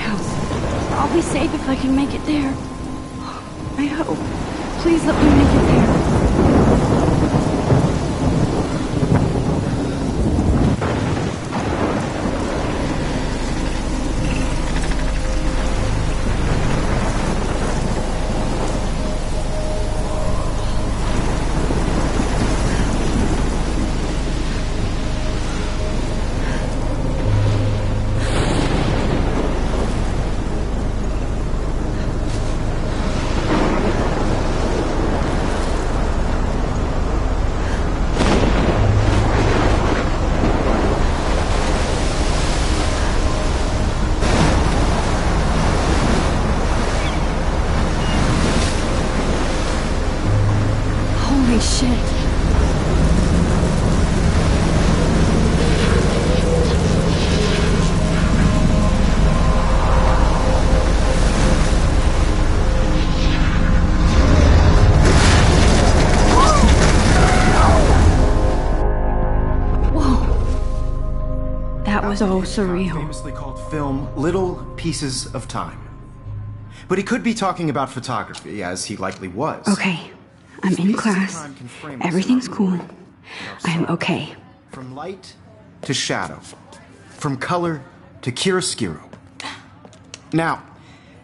house. I'll be safe if I can make it there. I hope. Please let me make it there. Holy shit. That was so surreal. Famously called film Little Pieces of Time. But he could be talking about photography, as he likely was. Okay, I'm in class. Everything's cool. I'm okay. From light to shadow. From color to chiaroscuro. Now,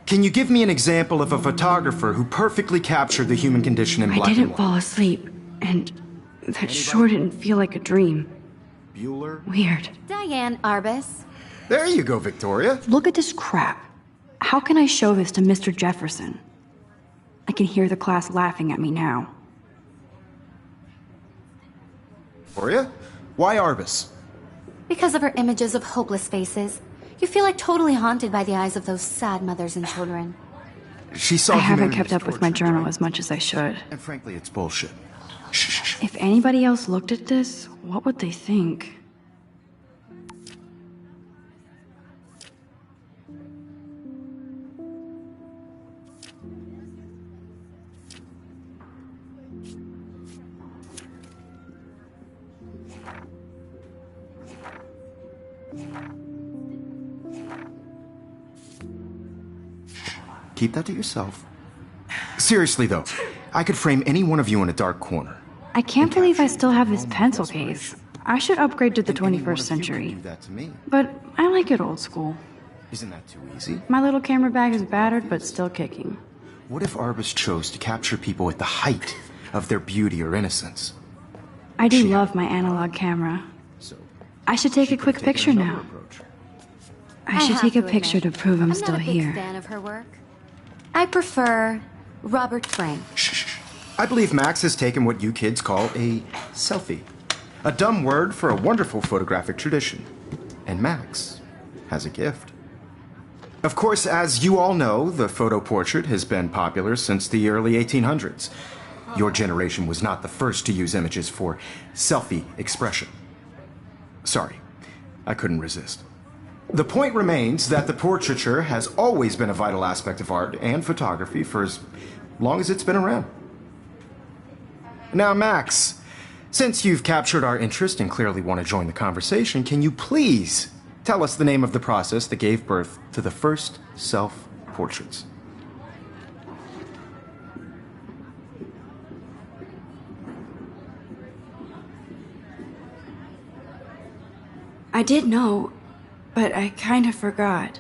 can you give me an example of a photographer who perfectly captured the human condition in black and I didn't white? fall asleep, and that sure didn't feel like a dream. Bueller? Weird. Diane Arbus. There you go, Victoria. Look at this crap. How can I show this to Mr. Jefferson? I can hear the class laughing at me now. Victoria? Why Arbus? Because of her images of hopeless faces, you feel like totally haunted by the eyes of those sad mothers and children. She saw I haven't humanity kept up as with my torture, journal right? as much as I should. And frankly, it's bullshit. Shh. If anybody else looked at this, what would they think? Keep that to yourself. Seriously, though, I could frame any one of you in a dark corner. I can't believe I still have this pencil case. I should upgrade to the And any one 21st of you century. could do that to me. But I like it old school. Isn't that too easy? My little camera bag is battered, but still kicking. What if Arbus chose to capture people at the height of their beauty or innocence? I do She- love my analog camera. So I should take she a could quick have picture taken another now. approach. I should have take a to picture admit, to prove I'm I'm still not a big here. fan of her work. I prefer Robert Frank. Shh. I believe Max has taken what you kids call a selfie. A dumb word for a wonderful photographic tradition. And Max has a gift. Of course, as you all know, the photo portrait has been popular since the early 1800s. Your generation was not the first to use images for selfie expression. Sorry, I couldn't resist. The point remains that the portraiture has always been a vital aspect of art and photography for as long as it's been around. Now, Max, since you've captured our interest and clearly want to join the conversation, can you please tell us the name of the process that gave birth to the first self-portraits? I did know, but I kind of forgot.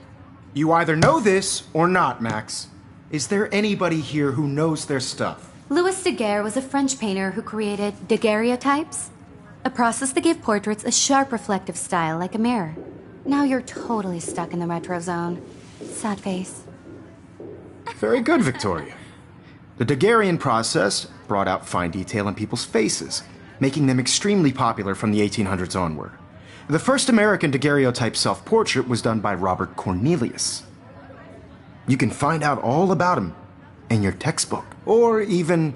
You either know this or not, Max. Is there anybody here who knows their stuff? Louis Daguerre was a French painter who created daguerreotypes, a process that gave portraits a sharp reflective style like a mirror. Now you're totally stuck in the retro zone. Sad face. Very good, Victoria. The Daguerrean process brought out fine detail in people's faces, making them extremely popular from the 1800s onward. The first American daguerreotype self-portrait was done by Robert Cornelius. You can find out all about him in your textbook, or even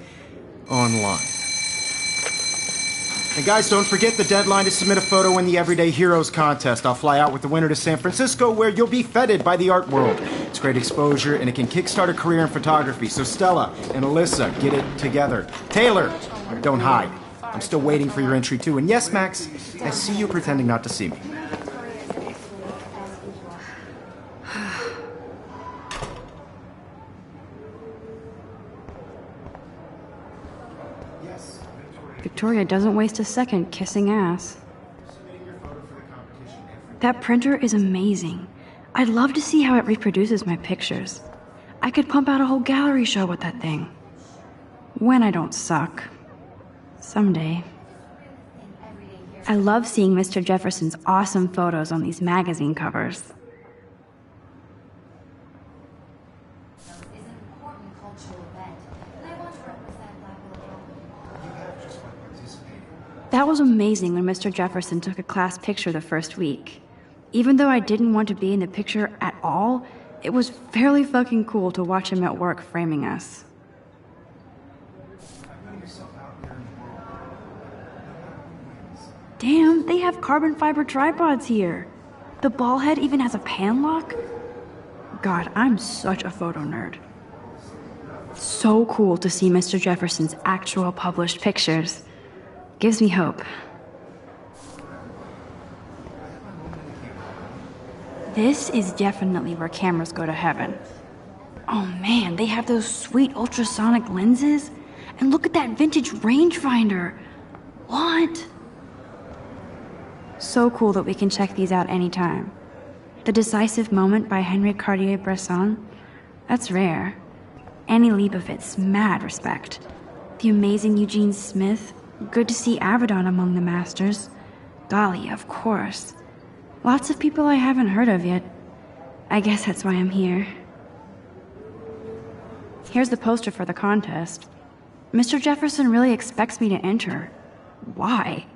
online. And guys, don't forget the deadline to submit a photo in the Everyday Heroes contest. I'll fly out with the winner to San Francisco, where you'll be feted by the art world. It's great exposure, and it can kickstart a career in photography. So Stella and Alyssa, get it together. Taylor, don't hide. I'm still waiting for your entry, too. And yes, Max, I see you pretending not to see me. Victoria doesn't waste a second kissing ass. That printer is amazing. I'd love to see how it reproduces my pictures. I could pump out a whole gallery show with that thing. When I don't suck. Someday. I love seeing Mr. Jefferson's awesome photos on these magazine covers. That was amazing when Mr. Jefferson took a class picture the first week. Even though I didn't want to be in the picture at all, it was fairly fucking cool to watch him at work framing us. Damn, they have carbon fiber tripods here. The ball head even has a pan lock. God, I'm such a photo nerd. So cool to see Mr. Jefferson's actual published pictures. Gives me hope. This is definitely where cameras go to heaven. Oh man, they have those sweet ultrasonic lenses. And look at that vintage rangefinder. What? So cool that we can check these out anytime. The Decisive Moment by Henri Cartier-Bresson. That's rare. Annie Leibovitz, mad respect. The amazing Eugene Smith. Good to see Avedon among the masters. Golly, of course. Lots of people I haven't heard of yet. I guess that's why I'm here. Here's the poster for the contest. Mr. Jefferson really expects me to enter. Why?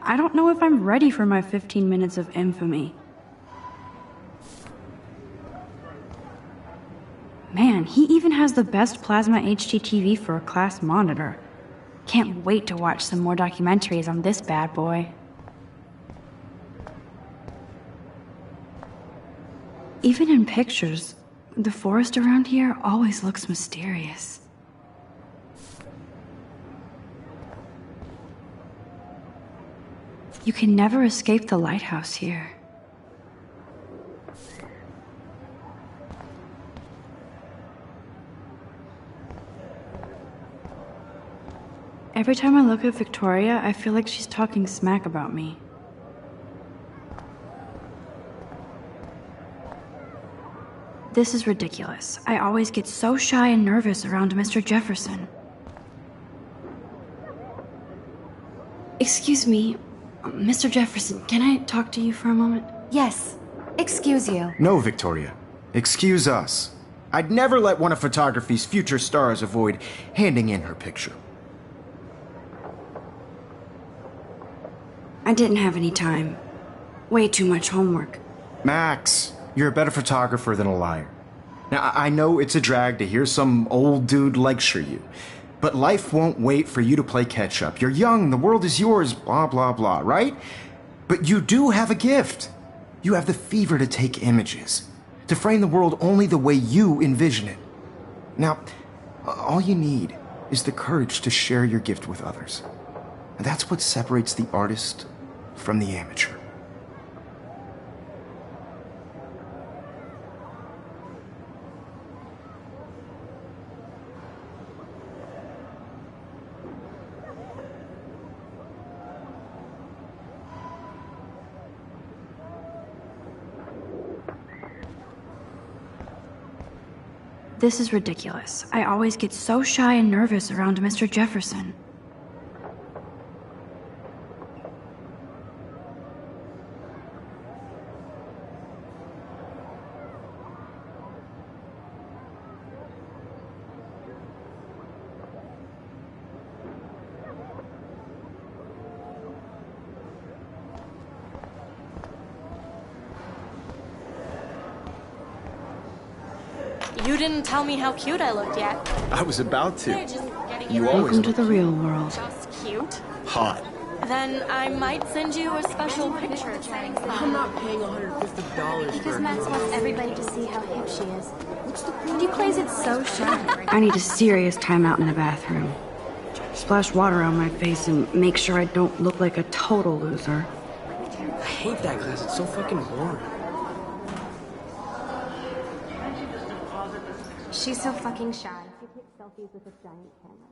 I don't know if I'm ready for my 15 minutes of infamy. Man, he even has the best plasma HDTV for a class monitor. Can't wait to watch some more documentaries on this bad boy. Even in pictures, the forest around here always looks mysterious. You can never escape the lighthouse here. Every time I look at Victoria, I feel like she's talking smack about me. This is ridiculous. I always get so shy and nervous around Mr. Jefferson. Excuse me, Mr. Jefferson, can I talk to you for a moment? Yes. Excuse you. No, Victoria. Excuse us. I'd never let one of photography's future stars avoid handing in her picture. I didn't have any time. Way too much homework. Max, you're a better photographer than a liar. Now, I know it's a drag to hear some old dude lecture you, but life won't wait for you to play catch-up. You're young, the world is yours, blah, blah, blah, right? But you do have a gift. You have the fever to take images, to frame the world only the way you envision it. Now, all you need is the courage to share your gift with others. And that's what separates the artist from the amateur. This is ridiculous. I always get so shy and nervous around Mr. Jefferson. You didn't tell me how cute I looked yet. I was about to. They're just getting You it always Welcome to look the real world. just cute. hot. Then I might send you a special picture trying to I'm not paying $150 Because for Max wants everybody to see how hip she is. And he plays it so shy. I need a serious timeout in the bathroom. Splash water on my face and make sure I don't look like a total loser. I hate that class. It's so fucking boring. She's so fucking shy. She takes selfies with this giant camera.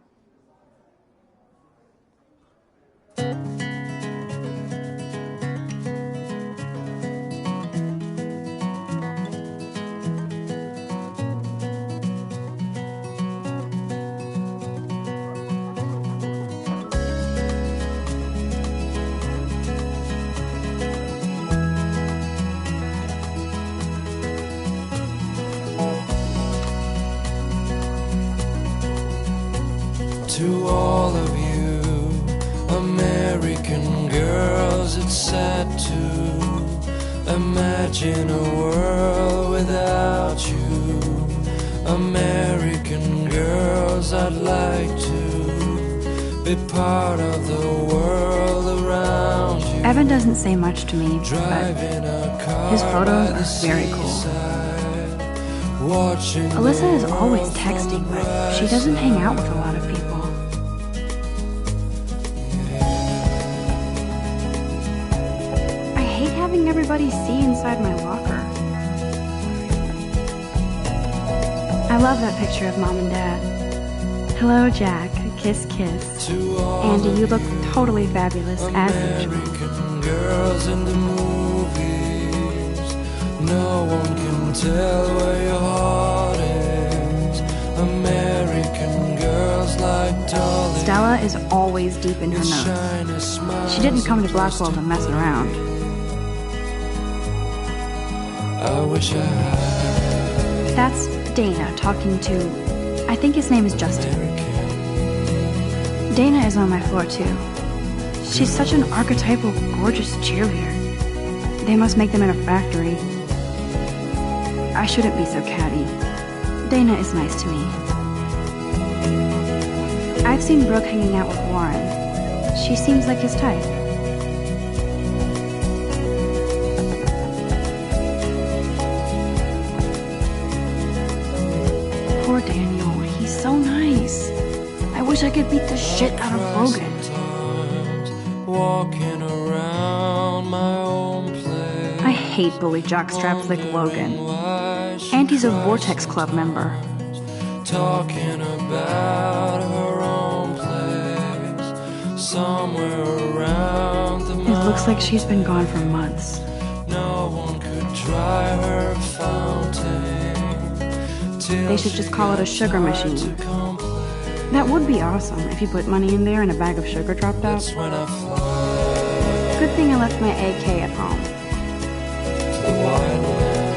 To all of you American girls, it's sad to imagine a world without you. American girls, I'd like to be part of the world around you. Evan doesn't say much to me, but Driving a car his photos by the are very cool. seaside, watching Alyssa is the always world texting, from the but she doesn't hang out with a lot of people. I hate having everybody see inside my locker. I love that picture of Mom and Dad. Hello, Jack. Kiss, kiss. To all Andy, you look totally fabulous, as usual. American girls in the movies, no one can tell where your heart is. American girls like Dolly. Stella is always deep in her notes. Shiny smiles. She didn't come to Blackwell to mess around. I wish I had That's Dana talking to, I think his name is Justin. American. Dana is on my floor too. She's such an archetypal, gorgeous cheerleader. They must make them in a factory. I shouldn't be so catty. Dana is nice to me. I've seen Brooke hanging out with Warren. She seems like his type. Poor Daniel, he's so nice. I wish I could beat the shit out of Logan. Walking around my own place. I hate bully jockstraps like Logan. Auntie's a Vortex Club member. Talking about her own place, somewhere around the It looks like she's been gone for months. no one could dry her fountain. They should just call it a sugar machine. That would be awesome if you put money in there and a bag of sugar dropped out. When I fly Good thing I left my AK at home. to the wide land,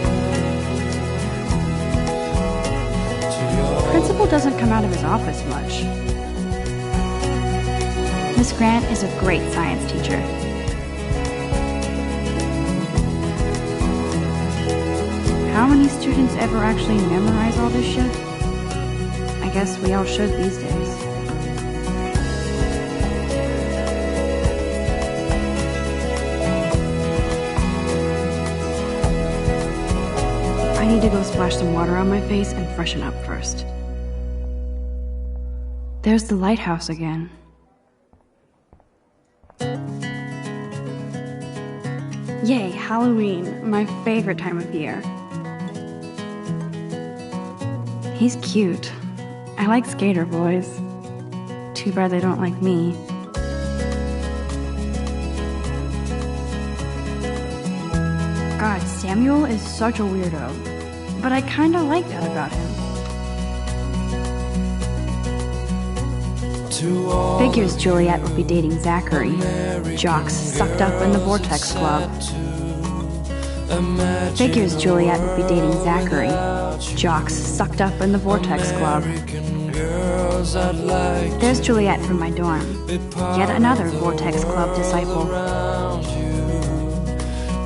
to your Principal doesn't come out of his office much. Miss Grant is a great science teacher. How many students ever actually memorize all this shit? I guess we all should these days. I need to go splash some water on my face and freshen up first. There's the lighthouse again. Yay, Halloween, my favorite time of year. He's cute. I like skater boys. Too bad they don't like me. God, Samuel is such a weirdo, but I kinda like that about him. to all Figures Juliet would be dating Zachary. Jocks sucked up in the Vortex Club. Figures Juliet would be dating Zachary. Jocks sucked up in the Vortex Club. girls I'd like There's Juliet from my dorm. Yet another Vortex Club disciple. around you,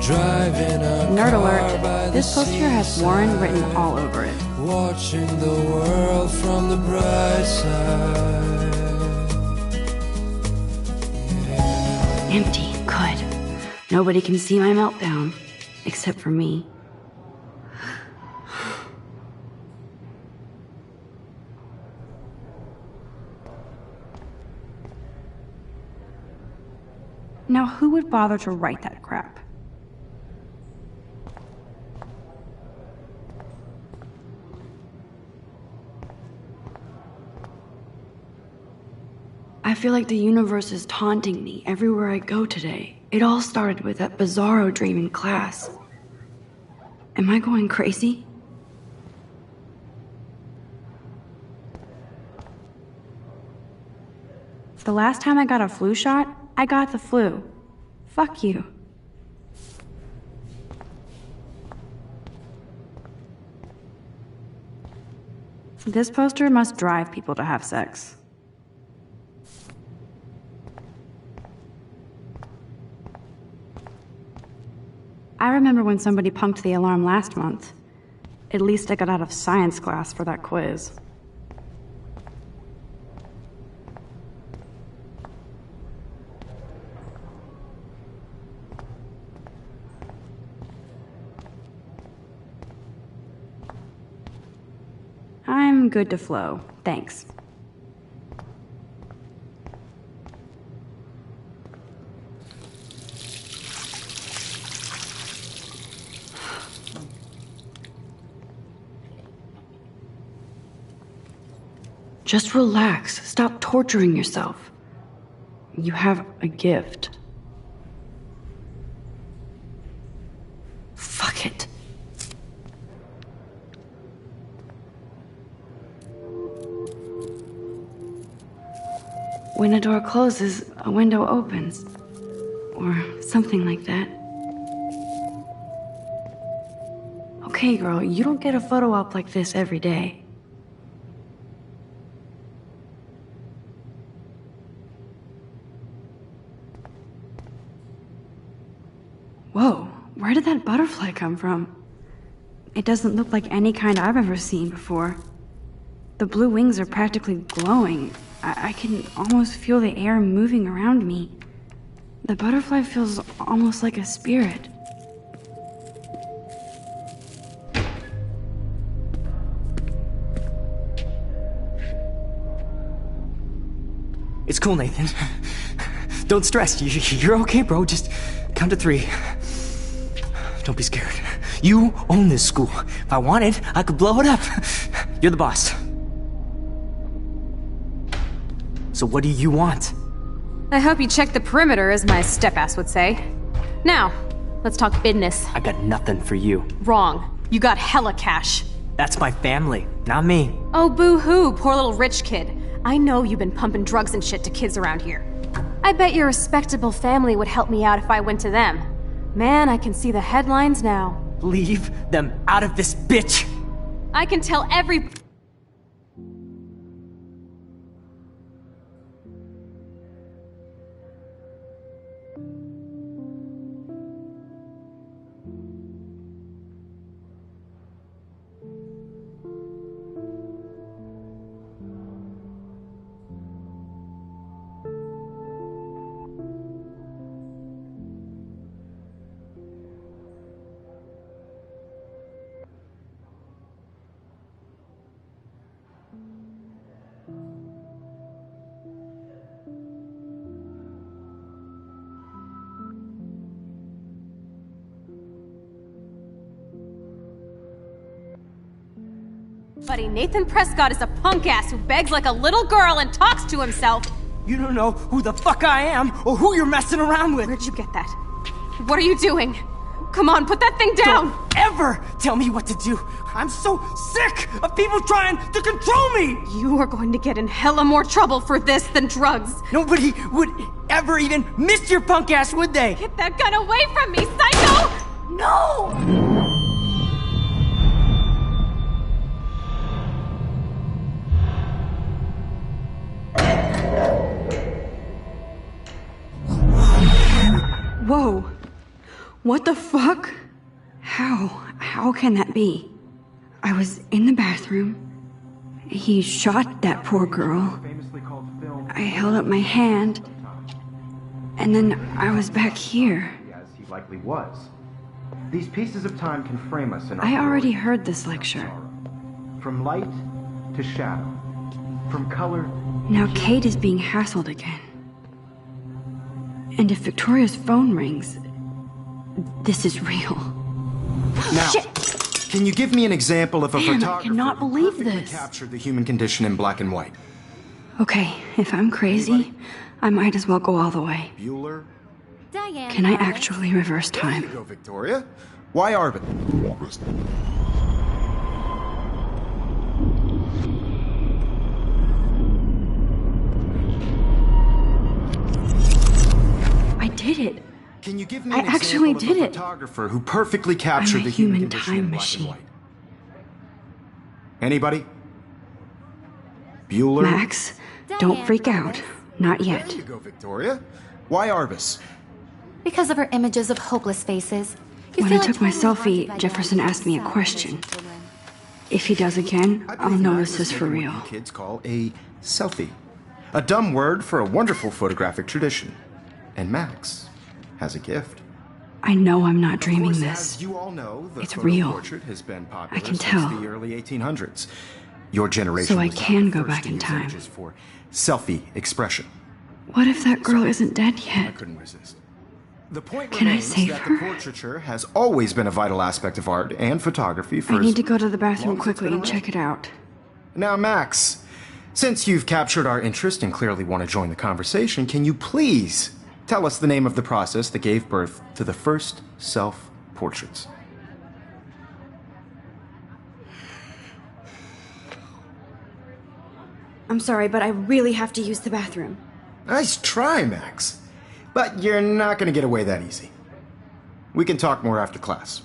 driving a Nerd car alert. by This the poster has Warren written all over it. watching the world from the bright side. Empty. Good. Nobody can see my meltdown. Except for me. Now, who would bother to write that crap? I feel like the universe is taunting me everywhere I go today. It all started with that bizarro dream in class. Am I going crazy? The last time I got a flu shot, I got the flu. Fuck you. This poster must drive people to have sex. I remember when somebody punked the alarm last month. At least I got out of science class for that quiz. I'm good to flow, thanks. Just relax. Stop torturing yourself. You have a gift. Fuck it. When a door closes, a window opens. Or something like that. Okay, girl, you don't get a photo op like this every day. Whoa, where did that butterfly come from? It doesn't look like any kind I've ever seen before. The blue wings are practically glowing. I can almost feel the air moving around me. The butterfly feels almost like a spirit. It's cool, Nathan. Don't stress. You're okay, bro. Just count to 3. Don't be scared. You own this school. If I wanted, I could blow it up. You're the boss. So what do you want? I hope you checked the perimeter, as my step-ass would say. Now, let's talk business. I got nothing for you. Wrong. You got hella cash. That's my family, not me. Oh, boo-hoo, poor little rich kid. I know you've been pumping drugs and shit to kids around here. I bet your respectable family would help me out if I went to them. Man, I can see the headlines now. Leave them out of this bitch! I can tell every... Buddy, Nathan Prescott is a punk ass who begs like a little girl and talks to himself. You don't know who the fuck I am or who you're messing around with. Where'd you get that? What are you doing? Come on, put that thing down! Don't ever tell me what to do. I'm so sick of people trying to control me! You are going to get in hella more trouble for this than drugs. Nobody would ever even miss your punk ass, would they? Get that gun away from me, psycho! No! Whoa. What the fuck? How can that be? I was in the bathroom. He shot that poor girl. I held up my hand. And then I was back here. As he likely was. These pieces of time can frame us in our I already world. heard this lecture. From light to shadow. From color. Now Kate is being hassled again. And if Victoria's phone rings, this is real. Now, Shit. Can you give me an example of a Damn, I photographer cannot who believe perfectly this. captured the human condition in black and white? Okay, if I'm crazy, I might as well go all the way. Bueller? Diane. Can I Arbus. actually reverse There you time? go, Victoria. Why Arbit? I did it. Can you give me I an actually example did of a it. photographer who perfectly captured I'm a the human human condition time in black and machine. white? Anybody? Bueller? Max, don't freak out. Not There yet. you go, Victoria. Why Arbus? Because of her images of hopeless faces. You When feel I like took my totally haunted selfie, by Jefferson Diane. asked me a Sad question. innocent children. If he does again, I I'll believe know Max this has is for taken real. what you kids call a selfie. A dumb word for a wonderful photographic tradition. And Max has a gift. I know I'm not Of dreaming course, this. as you all know, the It's photo real. portrait has been popular I can since tell. the early 1800s. Your generation So I was not can the go first back to in use time. images for selfie expression. What if that girl isn't dead I yet? couldn't resist. The point Can I remains save that her? the portraiture has always been a vital aspect of art and photography for I as need to go to the long bathroom as it's quickly been and around. check it out. Now, Max, since you've captured our interest and clearly want to join the conversation, can you please tell us the name of the process that gave birth to the first self-portraits? I'm sorry, but I really have to use the bathroom. Nice try, Max. But you're not going to get away that easy. We can talk more after class.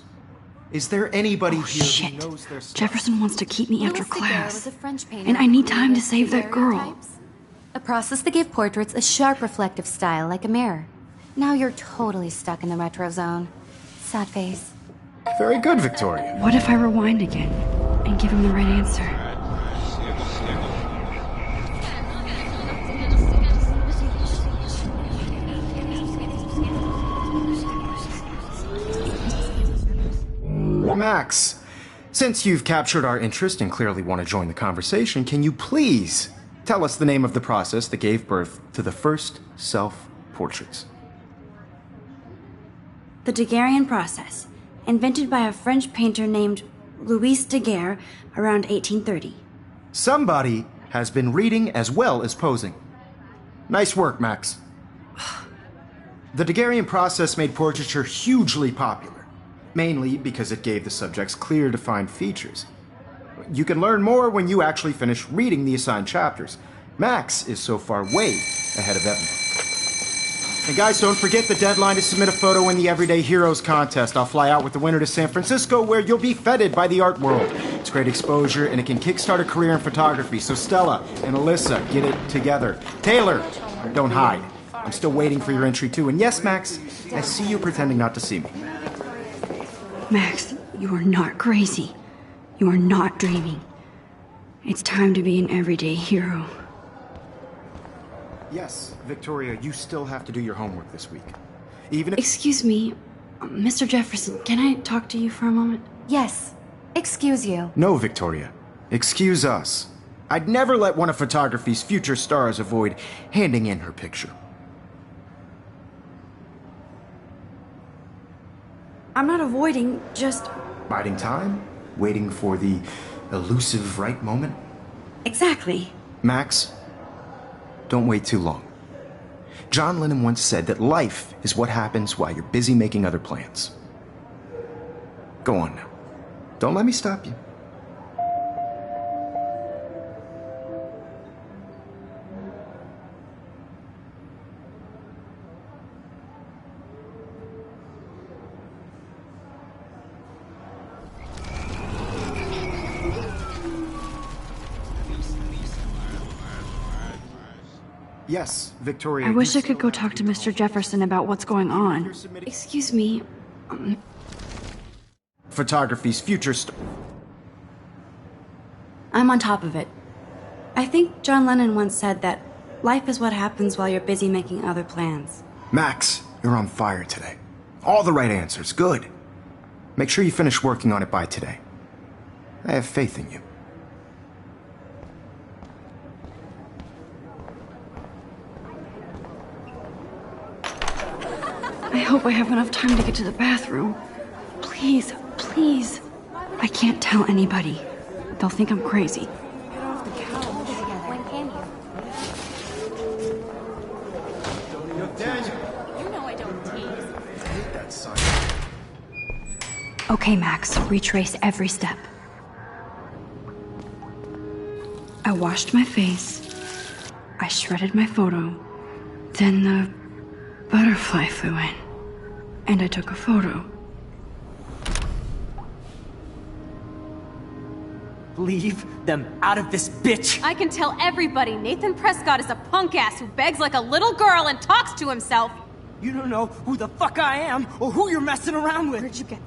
Is there anybody here who Shit. knows their stuff? Jefferson wants to keep me after Louis Daguerre was class. a French painter And I who need time to created save that girl. daguerreotypes, a process that gave portraits a sharp reflective style like a mirror. Now you're totally stuck in the retro zone. Sad face. Very good, Victoria. What if I rewind again and give him the right answer? Max, since you've captured our interest and clearly want to join the conversation, can you please tell us the name of the process that gave birth to the first self-portraits? The Daguerrean process, invented by a French painter named Louis Daguerre around 1830. Somebody has been reading as well as posing. Nice work, Max. The Daguerrean process made portraiture hugely popular, mainly because it gave the subjects clear, defined features. You can learn more when you actually finish reading the assigned chapters. Max is so far way ahead of Evan. And guys, don't forget the deadline to submit a photo in the Everyday Heroes contest. I'll fly out with the winner to San Francisco, where you'll be feted by the art world. It's great exposure, and it can kickstart a career in photography. So Stella and Alyssa, get it together. Taylor, don't hide. I'm still waiting for your entry too. And yes, Max, I see you pretending not to see me. Max, you are not crazy. You are not dreaming. It's time to be an everyday hero. Yes, Victoria, you still have to do your homework this week. Even if... Excuse me, Mr. Jefferson, can I talk to you for a moment? Yes. Excuse you. No, Victoria. Excuse us. I'd never let one of photography's future stars avoid handing in her picture. I'm not avoiding, just... Biding time? Waiting for the elusive right moment? Exactly. Max, don't wait too long. John Lennon once said that life is what happens while you're busy making other plans. Go on now. Don't let me stop you. Yes, Victoria. I wish you I could go talk to Mr. Jefferson about what's going on. Excuse me. Photography's future I'm on top of it. I think John Lennon once said that life is what happens while you're busy making other plans. Max, you're on fire today. All the right answers. Good. Make sure you finish working on it by today. I have faith in you. I hope I have enough time to get to the bathroom. Please, please. I can't tell anybody. They'll think I'm crazy. When can you? Okay, Max, retrace every step. I washed my face. I shredded my photo. Then the butterfly flew in. And I took a photo. Leave them out of this, bitch! I can tell everybody Nathan Prescott is a punk ass who begs like a little girl and talks to himself. You don't know who the fuck I am or who you're messing around with. Where'd you get...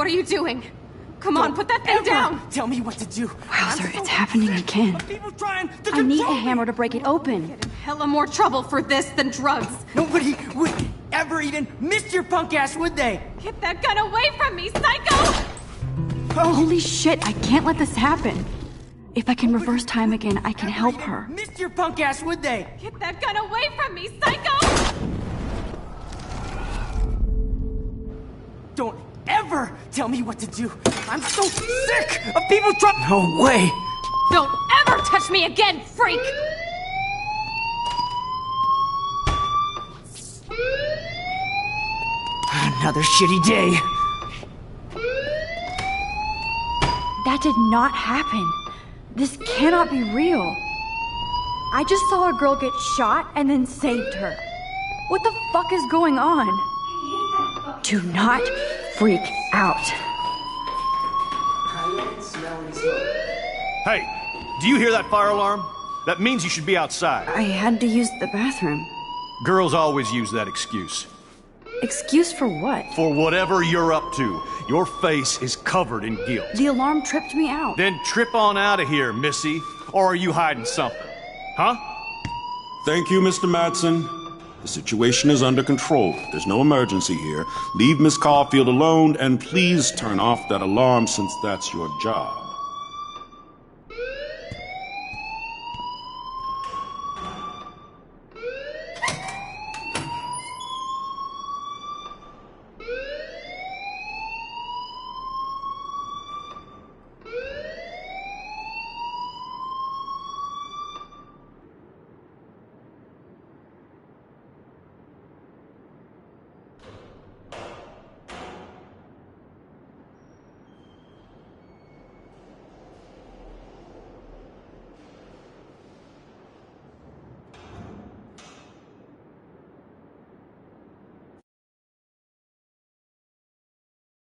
What are you doing? Come on, put that thing down! Tell me what to do. Wowzer, it's happening again. People trying to I need a control me. hammer to break it open. Get in hella more trouble for this than drugs. Nobody would ever even miss your punk ass, would they? Get that gun away from me, psycho! Holy shit, I can't let this happen. If I can reverse time again, I can help her. Miss your punk ass, would they? Get that gun away from me, psycho! Don't ever tell me what to do. I'm so sick of people trying. No way. Don't ever touch me again, freak! Another shitty day. That did not happen. This cannot be real. I just saw a girl get shot and then saved her. What the fuck is going on? Do not freak out. Hey, do you hear that fire alarm? That means you should be outside. I had to use the bathroom. Girls always use that excuse. Excuse for what? For whatever you're up to, your face is covered in guilt. The alarm tripped me out. Then trip on out of here, Missy. Or are you hiding something? Huh? Thank you, Mr. Madsen. The situation is under control. There's no emergency here. Leave Miss Caulfield alone, and please turn off that alarm since that's your job.